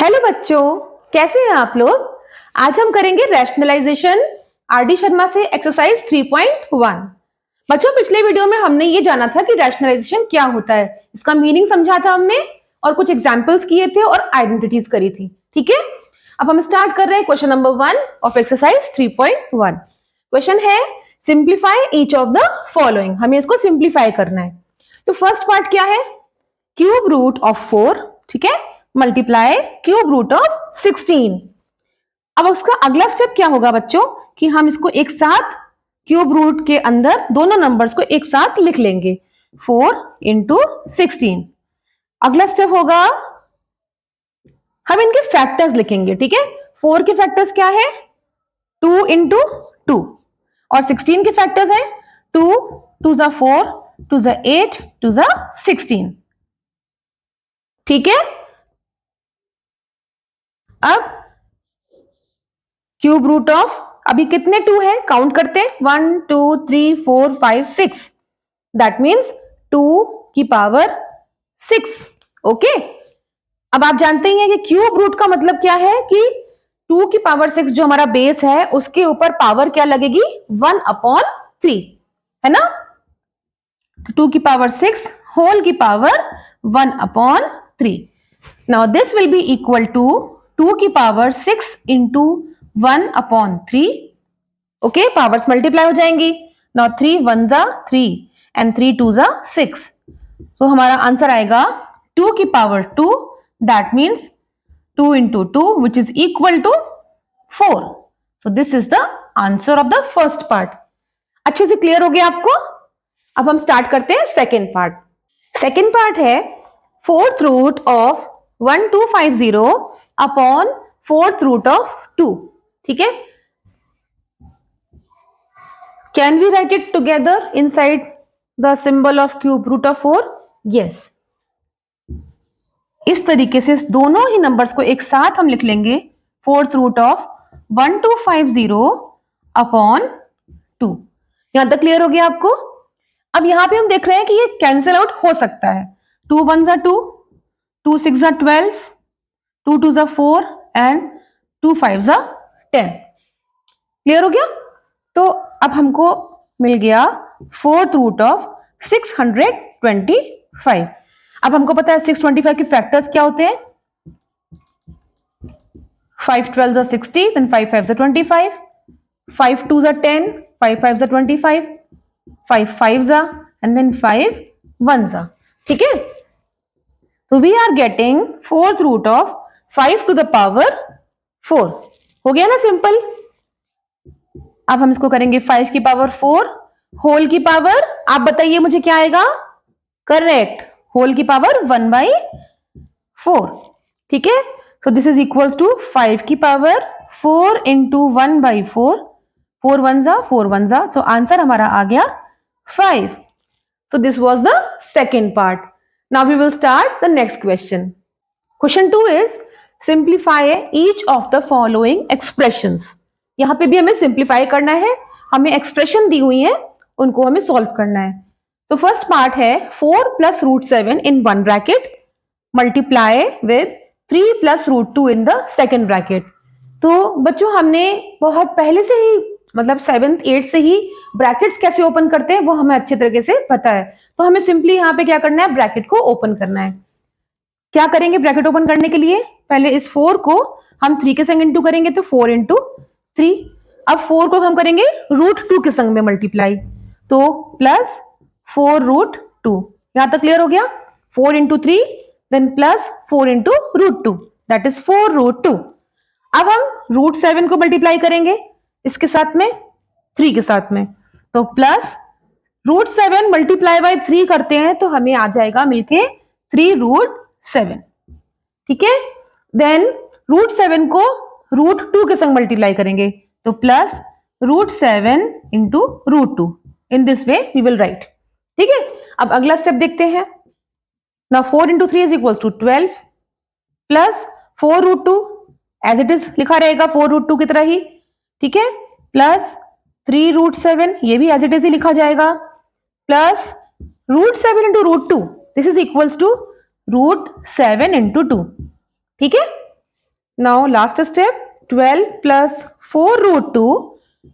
Hello बच्चों, कैसे हैं आप लोग। आज हम करेंगे रैशनलाइजेशन आर.डी. शर्मा से एक्सरसाइज 3.1। बच्चों, पिछले वीडियो में हमने ये जाना था कि रैशनलाइजेशन क्या होता है, इसका मीनिंग समझा था हमने और कुछ एग्जांपल्स किए थे और आइडेंटिटीज करी थी। ठीक है, अब हम स्टार्ट कर रहे हैं question number 1 of exercise 3.1। Question है simplify each of the following. हमें इसको सिंप्लीफाई करना है। तो फर्स्ट पार्ट क्या है, क्यूब रूट ऑफ 4, ठीक है, मल्टीप्लाई क्यूब रूट ऑफ 16। अब उसका अगला स्टेप क्या होगा बच्चों कि हम इसको एक साथ क्यूब रूट के अंदर दोनों नंबर्स को एक साथ लिख लेंगे, 4 इंटू 16। अगला स्टेप होगा हम इनके फैक्टर्स लिखेंगे। ठीक है, 4 के फैक्टर्स क्या है, 2 इंटू 2 और 16 के फैक्टर्स है 2 2 जा 4 2 जा 8 2 जा 16। ठीक है, अब क्यूब रूट ऑफ अभी कितने 2 है, काउंट करते हैं 1 2 3 4 5 6, दैट मीन्स 2 की पावर 6। ओके, अब आप जानते ही हैं कि क्यूब रूट का मतलब क्या है कि 2 की पावर 6 जो हमारा बेस है उसके ऊपर पावर क्या लगेगी, 1/3, है ना। 2 की पावर 6 होल की power 1/3। Now this will be equal to 2 की power 6 into 1/3। Okay, powers multiply हो जाएंगी। नाउ 3 1 जा 3 एंड 3 2 जा 6। तो हमारा आंसर आएगा 2 की power 2, that means 2 into 2 which is equal to 4। So this is the answer of the first part. अच्छे से क्लियर हो गया आपको। अब हम स्टार्ट करते हैं सेकेंड पार्ट। सेकेंड पार्ट है fourth root of 1250 upon fourth root of 2। ठीक है, can we write it together inside the symbol of cube root of 4? Yes, इस तरीके से दोनों ही नंबर्स को एक साथ हम लिख लेंगे, फोर्थ रूट ऑफ 1250 अपॉन 2। यहां तक क्लियर हो गया आपको। अब यहां पे हम देख रहे हैं कि ये कैंसिल आउट हो सकता है, 2 1 जा 2 2 6 जा 12 2 2 जा 4 एंड 2 5 जा 10। क्लियर हो गया। तो अब हमको मिल गया फोर्थ रूट ऑफ 625। अब हमको पता है 625 के फैक्टर्स क्या होते हैं, 5 12 जा 60, then 5 5 जा 25, 5 2 जा 10, 5 5 जा 25, 5 5 जा and then 5 1 जा। ठीक है, तो we are getting fourth root of 5 to the power 4। हो गया ना सिंपल। अब हम इसको करेंगे 5 की पावर 4 होल की पावर, आप बताइए मुझे क्या आएगा, करेक्ट, होल की पावर 1/4। ठीक है, so this is equals to 5 की पावर 4 इंटू 1/4, 4 1 जा 4 1 जा, सो आंसर हमारा आ गया 5। So this was the second part. Now we will start the next question. Question 2 is simplify each of the following expressions. यहां पे भी हमें सिंप्लीफाई करना है, हमें एक्सप्रेशन दी हुई है उनको हमें सॉल्व करना है। तो फर्स्ट पार्ट है 4 plus root 7 in one bracket multiply with 3 plus root 2 in the second bracket. तो बच्चों हमने बहुत पहले से ही मतलब 7th 8th से ही ब्रैकेट्स कैसे ओपन करते हैं वो हमें अच्छे तरीके से पता है। तो हमें सिंपली यहाँ पे क्या करना है, ब्रैकेट को ओपन करना है। क्या करेंगे ब्रैकेट ओपन करने के लिए, पहले इस 4 को हम 3 के संग इंटू करेंगे तो 4 इंटू 3। अब 4 को हम करेंगे रूट 2 के संग में मल्टीप्लाई, तो प्लस 4 रूट 2। यहां तक क्लियर हो गया। 4 into 3 then plus 4 into root 2, that is 4 root 2। अब हम रूट 7 को मल्टीप्लाई करेंगे इसके साथ में 3 के साथ में, तो प्लस रूट 7 मल्टीप्लाई बाय 3 करते हैं तो हमें आ जाएगा मिलके 3 रूट 7। ठीक है, देन रूट 7 को रूट 2 के संग मल्टीप्लाई करेंगे तो plus root 7 into root 2। In this way we will write. ठीक है, अब अगला स्टेप देखते हैं। Now 4 into 3 is equals to 12 plus 4 root 2 as it is लिखा रहेगा 4 रूट 2 की तरह ही। ठीक है, प्लस 3 रूट 7, ये भी एज इट इज ही लिखा जाएगा, plus root 7 into root 2, this is equals to root 7 into 2। ठीक है, now last step 12 plus 4 root 2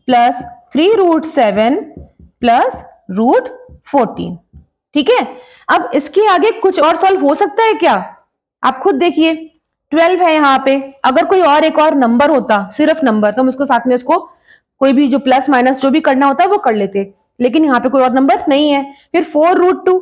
plus 3 root 7 plus root 14। ठीक है, अब इसके आगे कुछ और सॉल्व हो सकता है क्या? आप खुद देखिए, 12 है यहाँ पे, अगर कोई और एक और नंबर होता, सिर्फ नंबर, तो हम उसको साथ में उसको कोई भी जो प्लस माइनस जो भी करना होता है वो कर लेते, लेकिन यहाँ पे कोई और नंबर नहीं है। फिर 4 रूट 2,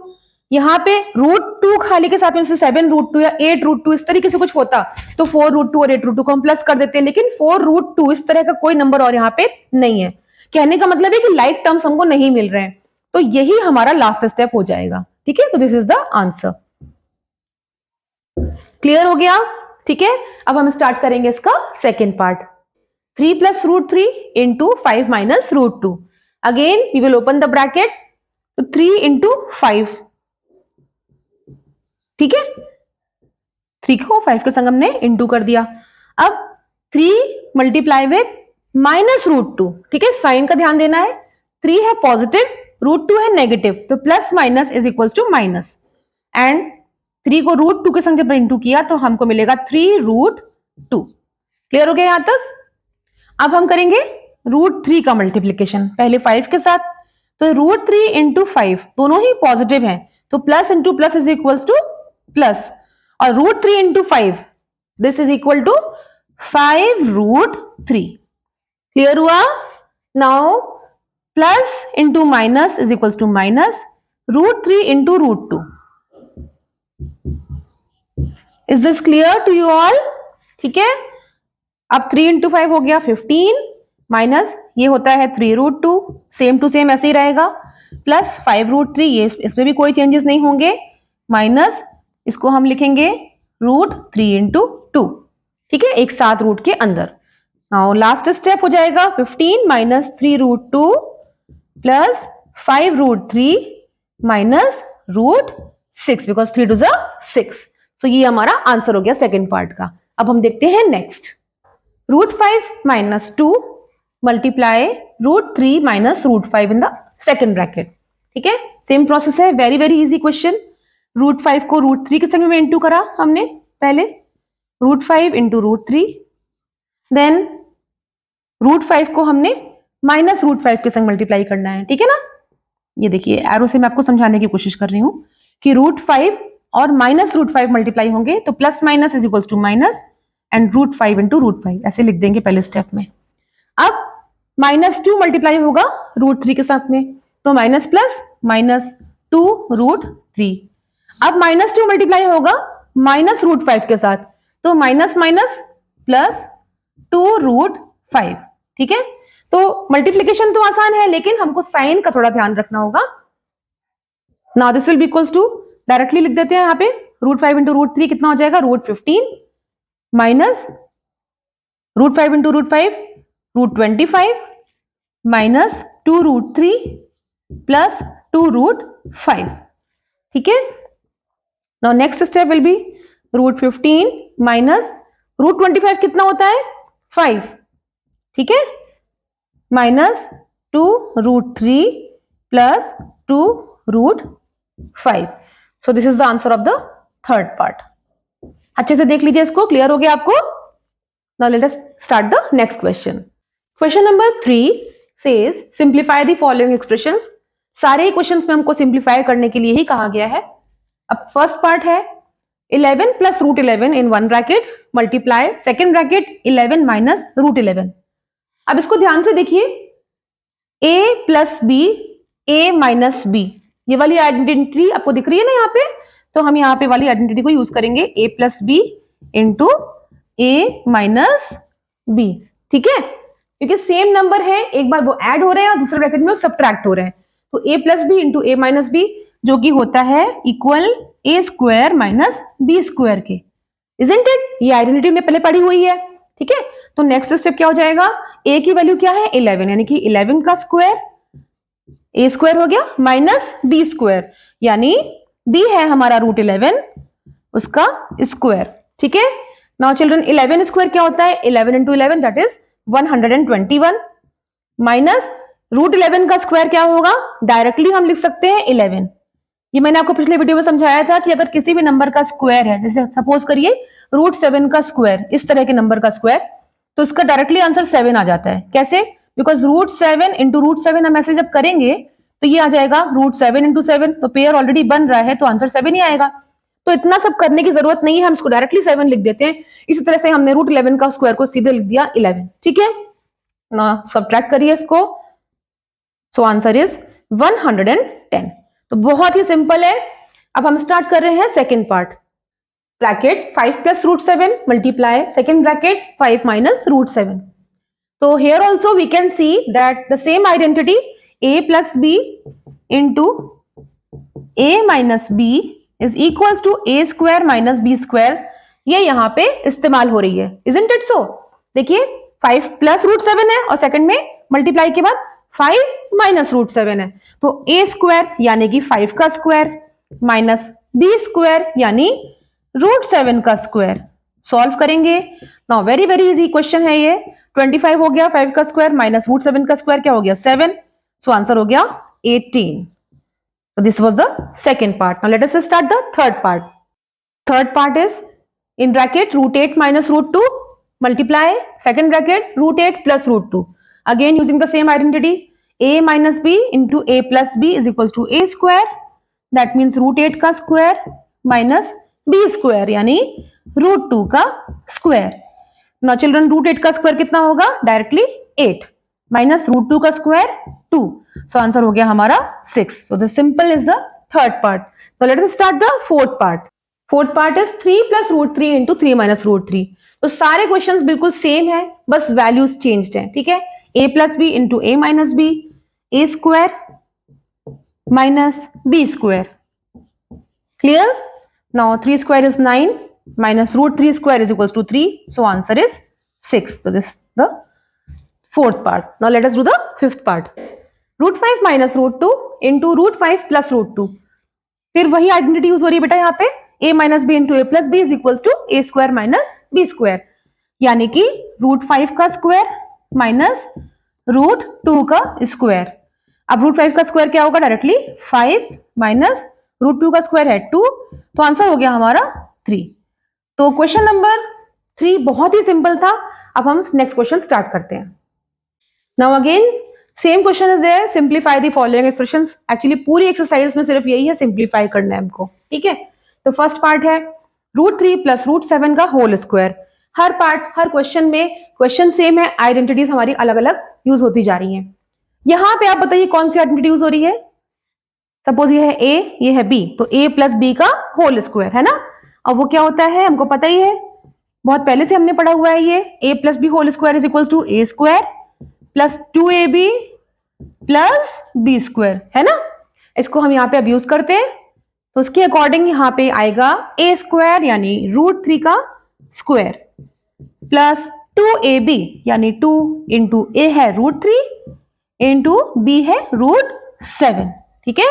यहाँ पे रूट 2 खाली के साथ में जैसे 7 रूट 2 या 8 रूट 2 इस तरीके से कुछ होता तो 4 रूट 2 और 8 रूट 2 को हम प्लस कर देते, लेकिन 4 रूट 2 इस तरह का कोई नंबर और यहाँ पे नहीं है। कहने का मतलब है कि लाइक टर्म्स हमको नहीं मिल रहे हैं, तो यही हमारा लास्ट स्टेप हो जाएगा। ठीक है, तो this is the answer. Clear हो गया? ठीक है, अब हम स्टार्ट करेंगे इसका second part. 3 plus root 3 into 5 minus root 2। Again we will open the bracket, तो 3 इंटू 5, ठीक है, 3 को 5 के संग हमने इंटू कर दिया। अब 3 मल्टीप्लाई विथ माइनस रूट 2, ठीक है, साइन का ध्यान देना है, 3 है पॉजिटिव, रूट 2 है नेगेटिव, तो plus minus is equals to minus, and 3 को रूट 2 के संग जब इंटू किया तो हमको मिलेगा 3 रूट 2। क्लियर हो गया यहां तक? अब हम करेंगे रूट 3 का मल्टीप्लीकेशन, पहले 5 के साथ, तो रूट 3 इंटू 5 दोनों ही पॉजिटिव हैं, तो plus into plus is equals to plus, और root 3 into 5 this is equal to 5 root 3। Clear हुआ? Now plus into minus is equals to minus, root 3 into root 2। Is this clear to you all? ठीक है, अब 3 into 5 हो गया 15, minus ये होता है 3 रूट 2, सेम टू सेम ऐसे ही रहेगा, प्लस 5 रूट 3, ये इसमें भी कोई चेंजेस नहीं होंगे, माइनस इसको हम लिखेंगे रूट 3 इंटू 2, ठीक है, एक साथ रूट के अंदर। नाउ लास्ट स्टेप हो जाएगा 15 minus 3 root 2 plus 5 root 3 minus root 6, because 3 to 6। तो ये हमारा आंसर हो गया सेकेंड पार्ट का। अब हम देखते हैं next, root 5 minus 2 multiply root 3 minus root 5 in the second bracket. ठीक है, सेम प्रोसेस है, very very easy question. Root 5 को रूट 3 के संग में इंटू करा हमने, पहले root 5 into root 3, then root 5 को हमने माइनस रूट 5 के संग मल्टीप्लाई करना है। ठीक है ना, ये देखिए एरो से मैं आपको समझाने की कोशिश कर रही हूं कि रूट 5 और माइनस रूट 5 मल्टीप्लाई होंगे तो plus minus is equals to minus and root 5 into root 5 ऐसे लिख देंगे पहले स्टेप में। अब माइनस 2 मल्टीप्लाई होगा रूट 3 के साथ में, तो माइनस प्लस माइनस 2 रूट 3। अब माइनस 2 मल्टीप्लाई होगा माइनस रूट 5 के साथ, तो माइनस माइनस प्लस 2 रूट 5। ठीक है, तो मल्टीप्लीकेशन तो आसान है, लेकिन हमको साइन का थोड़ा ध्यान रखना होगा। Now this will be equals to, directly लिख देते हैं यहाँ पे, रूट 5 इंटू रूट 3 कितना हो जाएगा, root 15 minus root 5 into root 5 root 25 minus 2 root 3 plus 2 root 5। ठीक है, now next step will be root 15 minus root 25 कितना होता है 5, ठीक है, minus 2 root 3 plus 2 root 5। So this is the answer of the third part. अच्छे से देख लीजिए इसको, क्लियर हो गया आपको? Now let us start the next question. Question number 3 says simplify the following expressions. सारे क्वेश्चंस में हमको सिंप्लीफाई करने के लिए ही कहा गया है। अब फर्स्ट पार्ट है 11 plus root 11 in one bracket multiply second bracket 11 minus root 11। अब इसको ध्यान से देखिए, a plus B, a minus B, ये वाली आइडेंटिटी आपको दिख रही है ना यहाँ पे, तो हम यहाँ पे वाली आइडेंटिटी को यूज करेंगे a plus B into A minus B. ठीक है, क्योंकि सेम नंबर है, एक बार वो ऐड हो रहे हैं और दूसरे ब्रैकेट में वो सब्ट्रैक्ट हो रहे हैं, तो a plus B into A minus B जो कि होता है equal A square minus B square के। Isn't it? ये आइडेंटिटी में पहले पढ़ी हुई है। ठीक है, तो नेक्स्ट स्टेप क्या हो जाएगा, a की वैल्यू क्या है 11, यानी कि 11 का स्क्वायर a स्क्वायर हो गया माइनस बी स्क्वायर, यानी b है हमारा रूट 11 उसका स्क्वायर। ठीक है, नाउ चिल्ड्रन 11 स्क्वायर क्या होता है, 11 into 11 that is 121 minus root 11 का स्क्वायर क्या होगा, डायरेक्टली हम लिख सकते हैं 11। ये मैंने आपको पिछले वीडियो में समझाया था कि अगर किसी भी नंबर का स्क्वायर है, जैसे सपोज करिए √7 का स्क्वायर, इस तरह के नंबर का स्क्वायर, तो इसका डायरेक्टली आंसर 7 आ जाता है। कैसे? बिकॉज √7 इंटू √7 हम ऐसे जब करेंगे तो ये आ जाएगा √7 इंटू 7, तो पेयर ऑलरेडी बन रहा है तो आंसर 7 ही आएगा। तो इतना सब करने की जरूरत नहीं है, हम इसको डायरेक्टली 7 लिख देते हैं। इसी तरह से हमने √11 का स्क्वायर को सीधे लिख दिया 11। ठीक है ना, सब्ट्रैक्ट करिए इसको। So answer is 110। तो बहुत ही सिंपल है। अब हम स्टार्ट कर रहे हैं second part. Bracket 5 plus √7 multiply second bracket 5 minus √7। तो here also we can see that the same identity a plus b into a minus b is equals to a square minus b square, ये यहां पे इस्तेमाल हो रही है। Isn't it so? देखिए 5 plus √7 है और सेकंड में मल्टीप्लाई के बाद 5 माइनस √7 है, तो a स्क्वायर यानी कि 5 का स्क्वायर माइनस b स्क्वायर यानी √7 का स्क्वायर। सॉल्व करेंगे। Now very very easy question है ये। 25 हो गया 5 का स्क्वायर माइनस √7 का स्क्वायर क्या हो गया 7, सो आंसर हो गया 18। So this was the second part. Now let us start the third part. Third part is in bracket √8 minus √2 multiply second bracket √8 plus √2. Again using the same identity, a minus b into a plus b is equals to a square. That means √8 का square minus b square यानी √2 का square. Now children √8 का square कितना होगा? Directly 8 minus √2 का square 2, so answer हो गया हमारा 6। So the simple is the third part. So let us start the fourth part. Fourth part is 3 plus √3 into 3 minus √3. तो सारे क्वेश्चंस बिल्कुल सेम है, बस वैल्यूज चेंज्ड है। ठीक है, a plus b into a minus b, a square minus b square. Clear? Now 3 square is 9 minus √3 square is equals to 3. So answer is 6. So this is the fourth part. Now let us do the fifth part. √5 minus √2 into √5 plus √2. फिर वही identity use हो रही है बेटा यहाँ पे, a minus b into a plus b is equals to a square minus b square, यानी कि √5 का स्क्वायर माइनस √2 का स्क्वायर। अब √5 का स्क्वायर क्या होगा? डायरेक्टली 5 माइनस √2 का स्क्वायर है 2, तो आंसर हो गया हमारा 3। तो क्वेश्चन नंबर 3 बहुत ही सिंपल था। अब हम नेक्स्ट क्वेश्चन स्टार्ट करते हैं। Now again same question is there, simplify the following expressions. Actually पूरी एक्सरसाइज में सिर्फ यही है, सिंप्लीफाई करना है हमको। ठीक है, तो फर्स्ट पार्ट है √3 प्लस √7 का होल स्क्वायर। हर पार्ट हर क्वेश्चन में क्वेश्चन सेम है, आइडेंटिटीज हमारी अलग अलग यूज होती जा रही हैं। यहां पे आप बताइए कौन सी आइडेंटिटी यूज हो रही है? सपोज ये है a, ये है b, तो a प्लस b का होल स्क्वायर है ना। अब वो क्या होता है हमको पता ही है, बहुत पहले से हमने पढ़ा हुआ है ये a plus B whole square is equal to a square plus 2ab plus b square है ना। इसको हम यहाँ पे अब यूज करते हैं, तो उसके अकॉर्डिंग यहाँ पे आएगा a स्क्वायर यानी √3 का स्क्वायर प्लस 2ab यानी 2 इंटू a है √3 इंटू b है √7। ठीक है,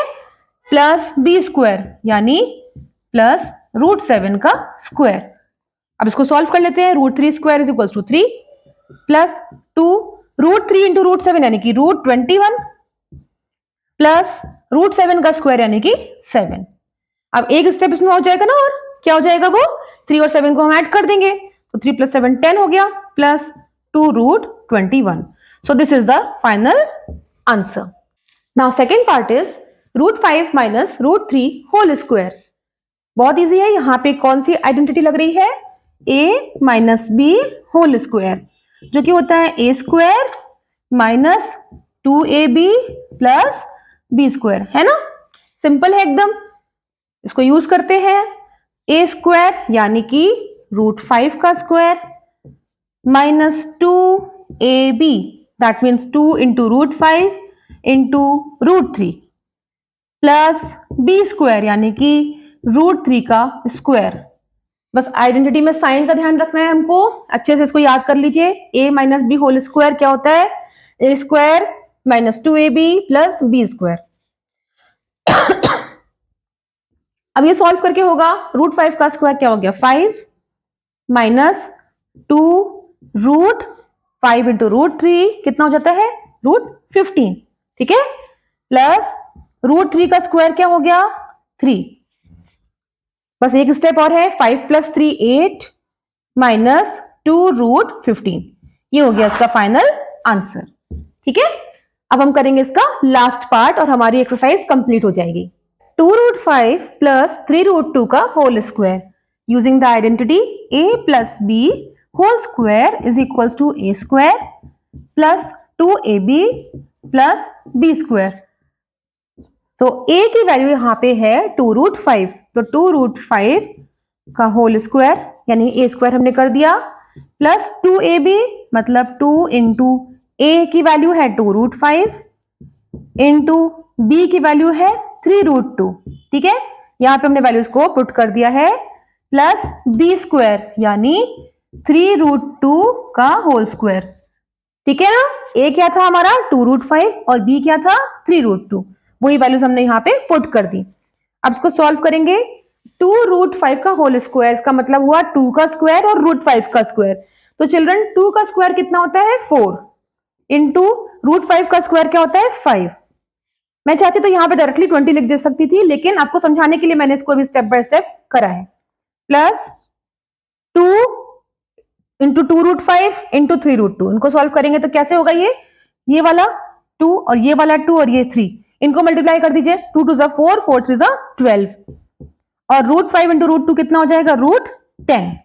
प्लस b स्क्वायर यानी प्लस √7 का स्क्वायर। अब इसको सॉल्व कर लेते हैं। √3 square is equal to 3 plus 2 √3 into √7 यानी कि √21 प्लस √7 का स्क्वायर यानी कि 7। अब एक स्टेप इसमें हो जाएगा ना, और क्या हो जाएगा वो 3 और 7 को हम ऐड कर देंगे, तो 3 प्लस 7 10 हो गया plus 2 √21। So this is the final answer. Now second part is √5 minus √3 whole square. बहुत इजी है, यहाँ पे कौन सी आइडेंटिटी लग रही है? a minus b whole square, जो कि होता है a square minus 2ab plus b square है ना। सिंपल है एकदम, इसको यूज करते हैं। a स्क्वायर यानी कि √5 का square minus 2ab, that means 2 into √5 into √3 plus b square यानी कि √3 का स्क्वायर। बस आइडेंटिटी में साइन का ध्यान रखना है हमको, अच्छे से इसको याद कर लीजिए। a minus b whole square क्या होता है? a square minus 2ab plus b square. अब ये सॉल्व करके होगा √5 का स्क्वायर क्या हो गया 5 माइनस 2 √5 इंटू √3 कितना हो जाता है √15। ठीक है, प्लस √3 का स्क्वायर क्या हो गया 3। बस एक स्टेप और है, 5 प्लस 3 8 माइनस 2√15। ये हो गया इसका फाइनल आंसर। ठीक है, अब हम करेंगे इसका लास्ट पार्ट और हमारी एक्सरसाइज कंप्लीट हो जाएगी। 2√5 प्लस 3√2 का whole square using the identity a plus b whole square is equals to a square plus 2ab plus b square. तो a की वैल्यू यहां पे है 2√5, तो 2√5 का होल स्क्वायर यानी a स्क्वायर हमने कर दिया प्लस 2ab मतलब 2 इंटू a की वैल्यू है 2√5 इंटू b की वैल्यू है 3√2। ठीक है, यहां पे हमने वैल्यूज को पुट कर दिया है प्लस b स्क्वायर यानी 3√2 का होल स्क्वायर। ठीक है ना, a क्या था हमारा 2√5 और b क्या था 3√2, वही वैल्यूज हमने यहां पे पुट कर दी। अब इसको सॉल्व करेंगे। 2√5 का होल स्क्वायर का मतलब हुआ 2 का स्क्वायर और √5 का स्क्वायर। तो चिल्ड्रन 2 का स्क्वायर कितना होता है 4 इंटू √5 का स्क्वायर क्या होता है 5। मैं चाहती तो यहां पे डायरेक्टली 20 लिख दे सकती थी, लेकिन आपको समझाने के लिए मैंने इसको अभी स्टेप बाय स्टेप करा है। प्लस 2 इंटू 2√5 इंटू 3√2, इनको सॉल्व करेंगे तो कैसे होगा ये वाला 2 और ये वाला 2 और ये 3, इनको मल्टीप्लाई कर दीजिए। 2 2 4, 4 3 12 और √5 इंटू √2 कितना हो जाएगा √10।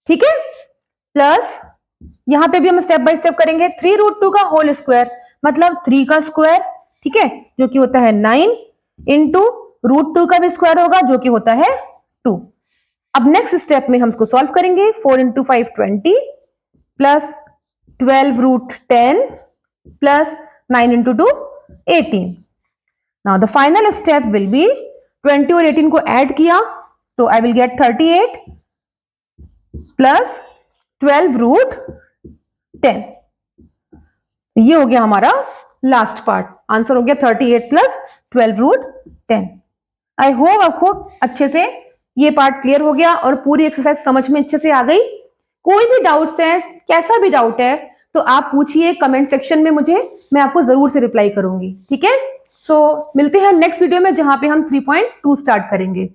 ठीक है, प्लस यहां पे भी हम स्टेप बाय स्टेप करेंगे। 3√2 का होल स्क्वायर मतलब 3 का स्क्वायर, ठीक है, जो कि होता है 9 इंटू √2 का भी स्क्वायर होगा जो कि होता है 2। अब नेक्स्ट स्टेप में हम इसको सॉल्व करेंगे। 4 into 5 20 plus 12√10 plus 9 into 2 18। Now the final step will B 20 और 18 को ऐड किया तो आई विल गेट 38 प्लस 12√10। ये हो गया हमारा लास्ट पार्ट, आंसर हो गया 38 प्लस 12√10। आई होप आपको अच्छे से ये पार्ट क्लियर हो गया और पूरी एक्सरसाइज समझ में अच्छे से आ गई। कोई भी डाउट्स है, कैसा भी डाउट है तो आप पूछिए कमेंट सेक्शन में मुझे, मैं आपको जरूर से रिप्लाई करूंगी। ठीक है, सो मिलते हैं नेक्स्ट वीडियो में जहां पे हम 3.2 स्टार्ट करेंगे।